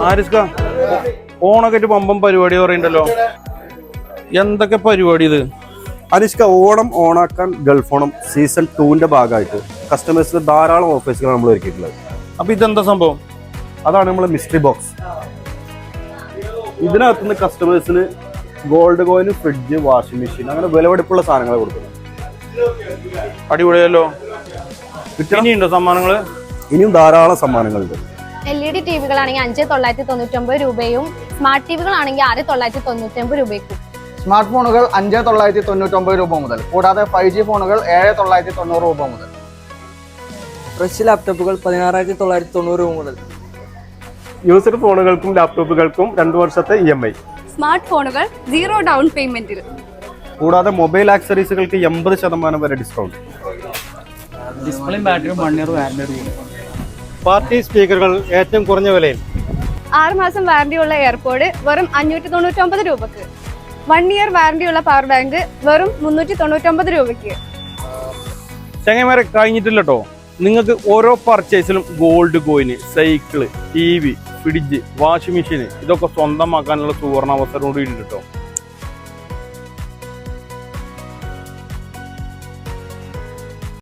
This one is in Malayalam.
ആരിസ്ക ഓണൊക്കെ പമ്പം പരിപാടി പറയുന്നുണ്ടല്ലോ, എന്തൊക്കെ പരിപാടി ഇത്? അനിഷ്ക, ഓണാക്കാൻ ഗൾഫ് ഓണം സീസൺ 2ന്റെ ഭാഗമായിട്ട് കസ്റ്റമേഴ്സിന് ധാരാളം ഓഫേഴ്സുകൾ നമ്മൾ ഒരുക്കിയിട്ടുള്ളത്. അപ്പൊ ഇതെന്താ സംഭവം? അതാണ് നമ്മളെ മിസ്റ്ററി ബോക്സ്. ഇതിനകത്തുനിന്ന് കസ്റ്റമേഴ്സിന് gold coin, fridge, washing machine അങ്ങനെ വിലപിടിപ്പുള്ള സാധനങ്ങൾ കൊടുക്കുന്നത്. അടിപൊളിയല്ലോ. ഇനിയുണ്ടോ സമ്മാനങ്ങള്? ഇനിയും ധാരാളം സമ്മാനങ്ങളുണ്ട്. LED ടിവികളാണെങ്കിൽ 5999 രൂപയും സ്മാർട്ട് ടിവികളാണെങ്കിൽ 6999 രൂപയ്ക്കും. സ്മാർട്ട് ഫോണുകൾ 5999 രൂപ മുതൽ, കൂടാതെ 5G ഫോണുകൾ 7990 രൂപ മുതൽ. ഫ്രഷ് ലാപ്ടോപ്പുകൾ 16990 രൂപ മുതൽ. യൂസർ ഫോണുകൾക്കും ലാപ്ടോപ്പുകൾക്കും 2 വർഷത്തെ EMI. സ്മാർട്ട് ഫോണുകൾ 0 ഡൗൺ പേയ്മെന്റിൽ. കൂടാതെ മൊബൈൽ ആക്സറീസുകൾക്ക് 80% വരെ ഡിസ്കൗണ്ട്. ഡിസ്പ്ലേയും ബാറ്ററിയും 1 year warranty. പാർട്ടി സ്പീക്കറുകൾ ഏറ്റവും കുറഞ്ഞ വിലയിൽ. 6 മാസം വാറന്റിയുള്ള എയർപോഡ് വെറും 599 രൂപക്ക്. 1 ഇയർ വാറന്റിയുള്ള പവർ ബാങ്ക് വെറും 399 രൂപയ്ക്ക്. ചങ്ങന്മാരെ കഴിഞ്ഞിട്ടില്ലട്ടോ. നിങ്ങൾക്ക് ഓരോ പർച്ചേസിലും gold coin, cycle, TV, fridge, washing machine ഇതൊക്കെ സ്വന്തമാക്കാനുള്ള സുവർണ അവസരം കൂടി ഉണ്ട് കേട്ടോ.